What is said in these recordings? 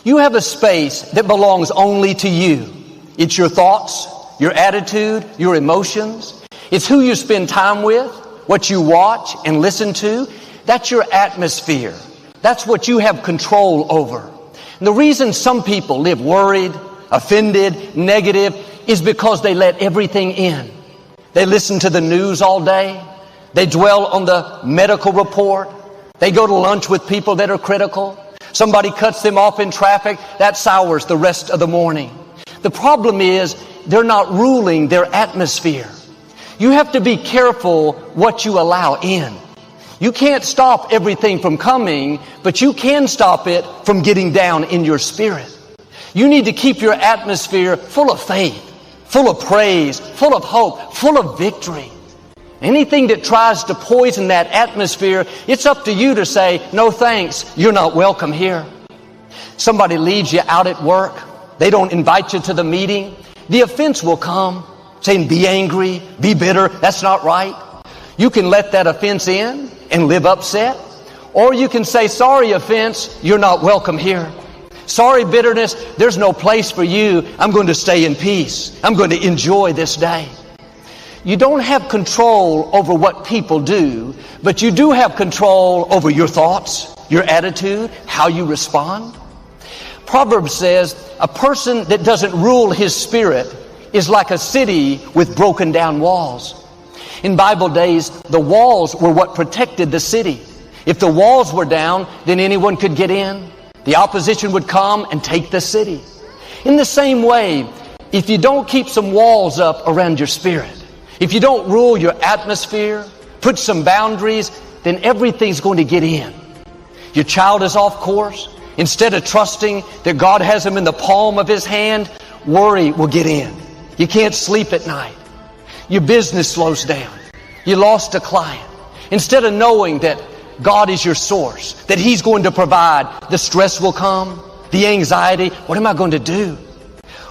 You have a space that belongs only to you. It's your thoughts, your attitude, your emotions. It's who you spend time with, what you watch and listen to. That's your atmosphere. That's what you have control over. And the reason some people live worried, offended, negative is because they let everything in. They listen to the news all day. They dwell on the medical report. They go to lunch with people that are critical. Somebody cuts them off in traffic. That sours the rest of the morning. The problem is they're not ruling their atmosphere. You have to be careful what you allow in. You can't stop everything from coming, but you can stop it from getting down in your spirit. You need to keep your atmosphere full of faith, full of praise, full of hope, full of victory. Anything that tries to poison that atmosphere, it's up to you to say, no thanks, you're not welcome here. Somebody leaves you out at work. They don't invite you to the meeting. The offense will come, saying be angry, be bitter. That's not right. You can let that offense in and live upset. Or you can say, sorry offense, you're not welcome here. Sorry bitterness, there's no place for you. I'm going to stay in peace. I'm going to enjoy this day. You don't have control over what people do, but you do have control over your thoughts, your attitude, how you respond. Proverbs says, a person that doesn't rule his spirit is like a city with broken down walls. In Bible days, the walls were what protected the city. If the walls were down, then anyone could get in. The opposition would come and take the city. In the same way, if you don't keep some walls up around your spirit, if you don't rule your atmosphere, put some boundaries, then everything's going to get in. Your child is off course. Instead of trusting that God has him in the palm of his hand, worry will get in. You can't sleep at night. Your business slows down. You lost a client. Instead of knowing that God is your source, that he's going to provide, the stress will come, the anxiety. What am I going to do?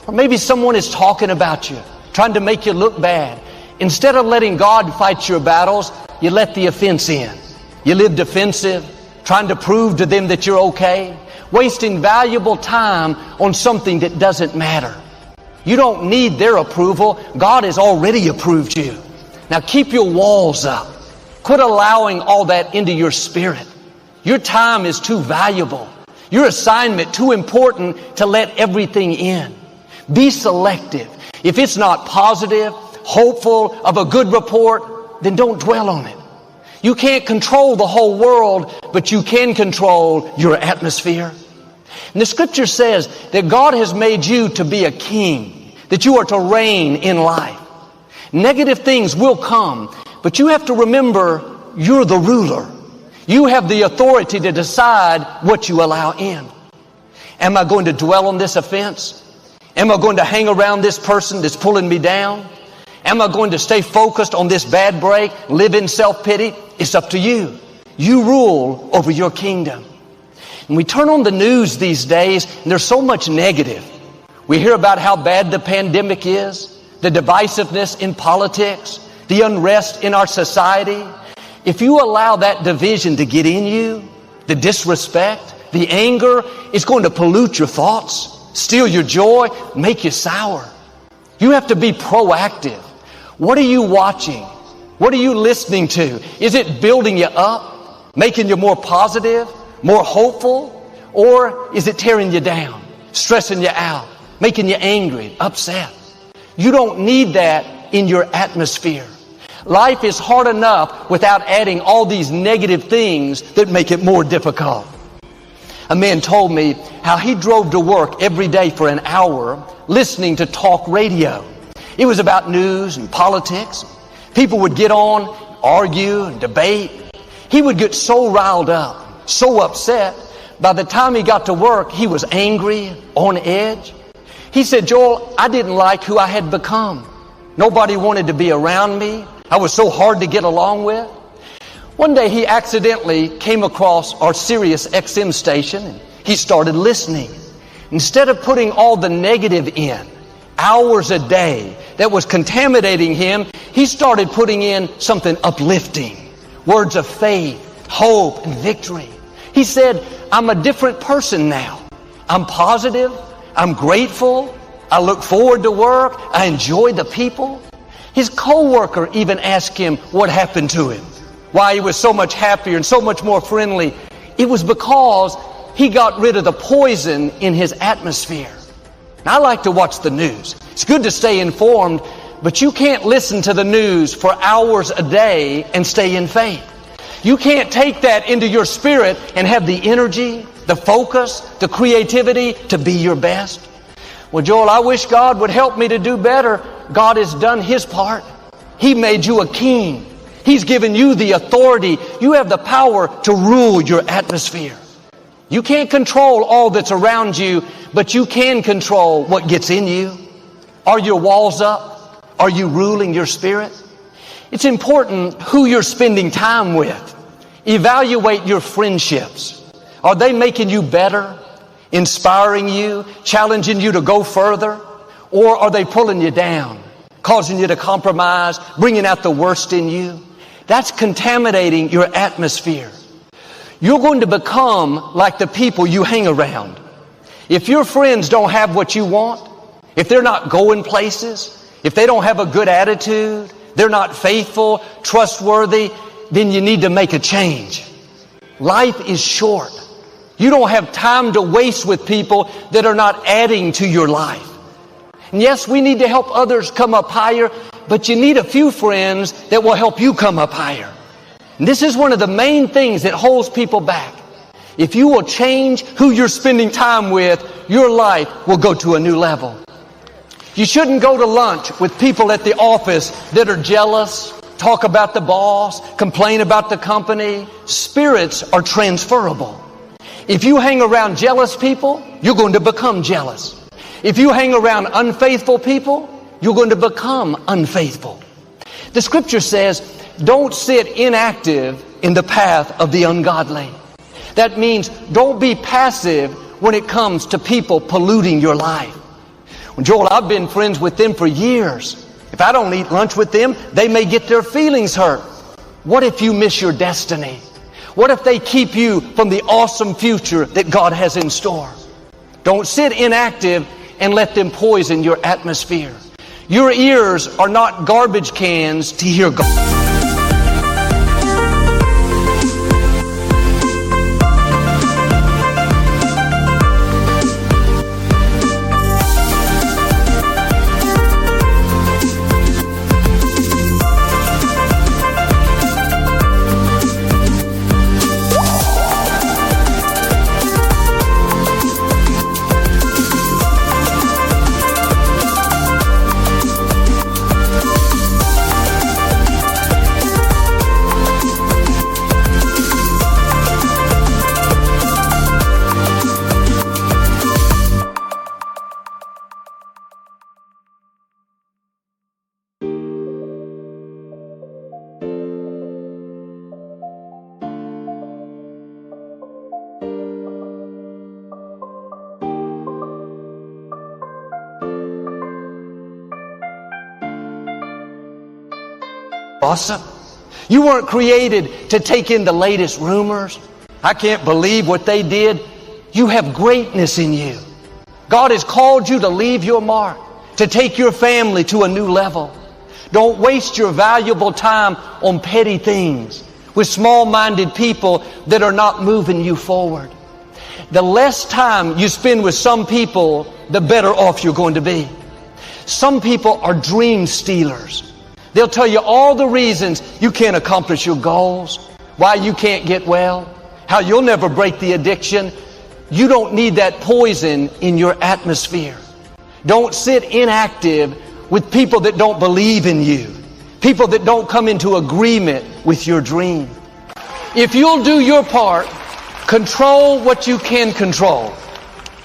Or maybe someone is talking about you, trying to make you look bad. Instead of letting God fight your battles, you let the offense in. You live defensive, trying to prove to them that you're okay, wasting valuable time on something that doesn't matter. You don't need their approval. God has already approved you. Now keep your walls up. Quit allowing all that into your spirit. Your time is too valuable. Your assignment too important to let everything in. Be selective. If it's not positive, hopeful of a good report, then don't dwell on it. You can't control the whole world, but you can control your atmosphere. And the scripture says that God has made you to be a king, that you are to reign in life. Negative things will come, but you have to remember you're the ruler. You have the authority to decide what you allow in. Am I going to dwell on this offense? Am I going to hang around this person that's pulling me down? Am I going to stay focused on this bad break, live in self-pity? It's up to you. You rule over your kingdom. And we turn on the news these days, and there's so much negative. We hear about how bad the pandemic is, the divisiveness in politics, the unrest in our society. If you allow that division to get in you, the disrespect, the anger, it's going to pollute your thoughts, steal your joy, make you sour. You have to be proactive. What are you watching? What are you listening to? Is it building you up, making you more positive, more hopeful? Or is it tearing you down, stressing you out, making you angry, upset? You don't need that in your atmosphere. Life is hard enough without adding all these negative things that make it more difficult. A man told me how he drove to work every day for an hour listening to talk radio. It was about news and politics. People would get on, argue and debate. He would get so riled up, so upset. By the time he got to work, he was angry, on edge. He said, Joel, I didn't like who I had become. Nobody wanted to be around me. I was so hard to get along with. One day he accidentally came across our Sirius XM station and he started listening. Instead of putting all the negative in, hours a day that was contaminating him, he started putting in something uplifting, words of faith, hope, and victory. He said, I'm a different person now. I'm positive. I'm grateful. I look forward to work. I enjoy the people. His coworker even asked him what happened to him, why he was so much happier and so much more friendly. It was because he got rid of the poison in his atmosphere. Now, I like to watch the news. It's good to stay informed, but you can't listen to the news for hours a day and stay in faith. You can't take that into your spirit and have the energy, the focus, the creativity to be your best. Well, Joel, I wish God would help me to do better. God has done His part. He made you a king. He's given you the authority. You have the power to rule your atmosphere. You can't control all that's around you, but you can control what gets in you. Are your walls up? Are you ruling your spirit? It's important who you're spending time with. Evaluate your friendships. Are they making you better, inspiring you, challenging you to go further? Or are they pulling you down, causing you to compromise, bringing out the worst in you? That's contaminating your atmosphere. You're going to become like the people you hang around. If your friends don't have what you want, if they're not going places, if they don't have a good attitude, they're not faithful, trustworthy, then you need to make a change. Life is short. You don't have time to waste with people that are not adding to your life. And yes, we need to help others come up higher, but you need a few friends that will help you come up higher. And this is one of the main things that holds people back. If you will change who you're spending time with, your life will go to a new level. You shouldn't go to lunch with people at the office that are jealous, talk about the boss, complain about the company. Spirits are transferable. If you hang around jealous people, you're going to become jealous. If you hang around unfaithful people, you're going to become unfaithful. The scripture says, don't sit inactive in the path of the ungodly. That means don't be passive when it comes to people polluting your life. Well, Joel, I've been friends with them for years. If I don't eat lunch with them, they may get their feelings hurt. What if you miss your destiny? What if they keep you from the awesome future that God has in store? Don't sit inactive and let them poison your atmosphere. Your ears are not garbage cans to hear God. Awesome. You weren't created to take in the latest rumors. I can't believe what they did. You have greatness in you. God has called you to leave your mark, to take your family to a new level. Don't waste your valuable time on petty things with small-minded people that are not moving you forward. The less time you spend with some people, the better off you're going to be. Some people are dream stealers. They'll tell you all the reasons you can't accomplish your goals, why you can't get well, how you'll never break the addiction. You don't need that poison in your atmosphere. Don't sit inactive with people that don't believe in you, people that don't come into agreement with your dream. If you'll do your part, control what you can control,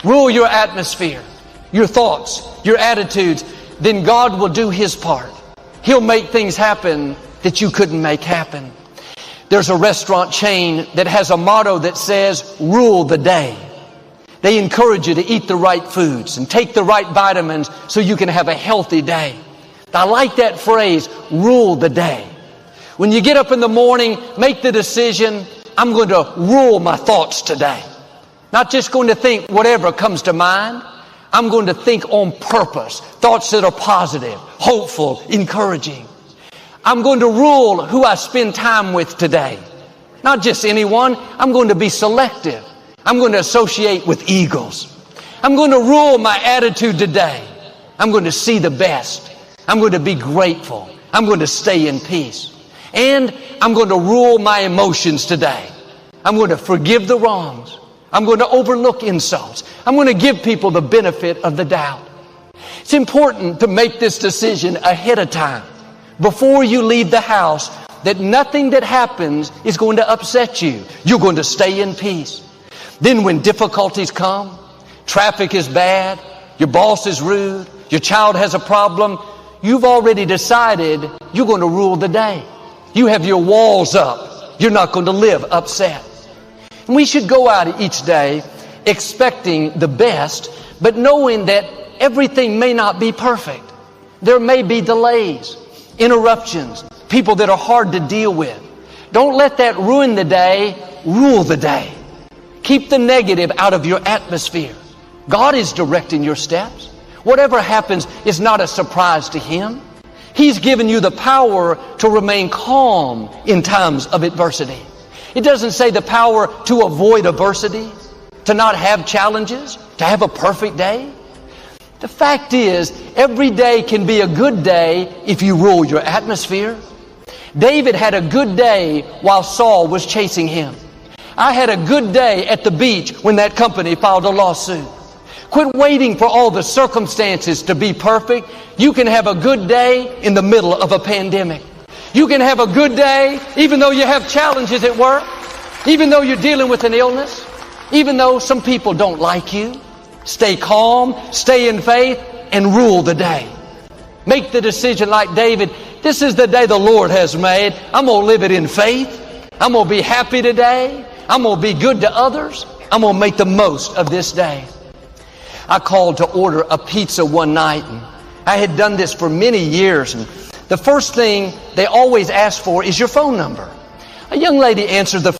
rule your atmosphere, your thoughts, your attitudes, then God will do His part. He'll make things happen that you couldn't make happen. There's a restaurant chain that has a motto that says, rule the day. They encourage you to eat the right foods and take the right vitamins so you can have a healthy day. I like that phrase, rule the day. When you get up in the morning, make the decision, I'm going to rule my thoughts today. Not just going to think whatever comes to mind. I'm going to think on purpose, thoughts that are positive, hopeful, encouraging. I'm going to rule who I spend time with today. Not just anyone. I'm going to be selective. I'm going to associate with eagles. I'm going to rule my attitude today. I'm going to see the best. I'm going to be grateful. I'm going to stay in peace. And I'm going to rule my emotions today. I'm going to forgive the wrongs. I'm going to overlook insults. I'm going to give people the benefit of the doubt. It's important to make this decision ahead of time, before you leave the house, that nothing that happens is going to upset you. You're going to stay in peace. Then when difficulties come, traffic is bad, your boss is rude, your child has a problem, you've already decided you're going to rule the day. You have your walls up. You're not going to live upset. And we should go out each day expecting the best, but knowing that everything may not be perfect. There may be delays, interruptions, people that are hard to deal with. Don't let that ruin the day. Rule the day. Keep the negative out of your atmosphere. God is directing your steps. Whatever happens is not a surprise to Him. He's given you the power to remain calm in times of adversity. It doesn't say the power to avoid adversity, to not have challenges, to have a perfect day. The fact is, every day can be a good day if you rule your atmosphere. David had a good day while Saul was chasing him. I had a good day at the beach when that company filed a lawsuit. Quit waiting for all the circumstances to be perfect. You can have a good day in the middle of a pandemic. You can have a good day even though you have challenges at work, even though you're dealing with an illness, even though some people don't like you. Stay calm, stay in faith, and rule the day. Make the decision like David. This is the day the Lord has made. I'm going to live it in faith. I'm going to be happy today. I'm going to be good to others. I'm going to make the most of this day. I called to order a pizza one night, and I had done this for many years, and the first thing they always ask for is your phone number. A young lady answered the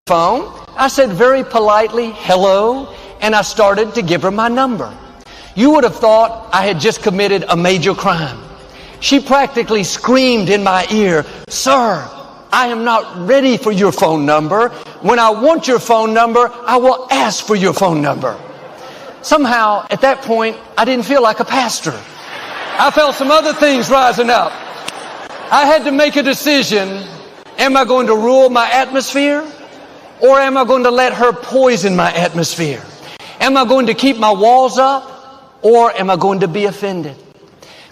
phone. I said very politely, hello, and I started to give her my number. You would have thought I had just committed a major crime. She practically screamed in my ear, "Sir, I am not ready for your phone number. When I want your phone number, I will ask for your phone number." Somehow, at that point, I didn't feel like a pastor. I felt some other things rising up. I had to make a decision. Am I going to rule my atmosphere? Or am I going to let her poison my atmosphere? Am I going to keep my walls up? Or am I going to be offended?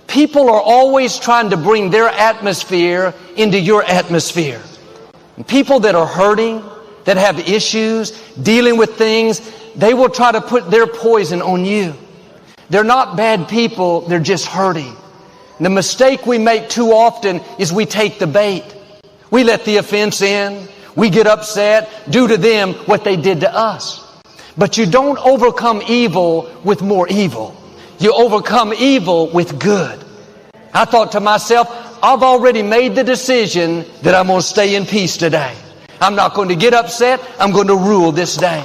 People are always trying to bring their atmosphere into your atmosphere. People that are hurting, that have issues, dealing with things, they will try to put their poison on you. They're not bad people, they're just hurting. The mistake we make too often is we take the bait. We let the offense in. We get upset, do to them what they did to us. But you don't overcome evil with more evil. You overcome evil with good. I thought to myself, I've already made the decision that I'm going to stay in peace today. I'm not going to get upset. I'm going to rule this day.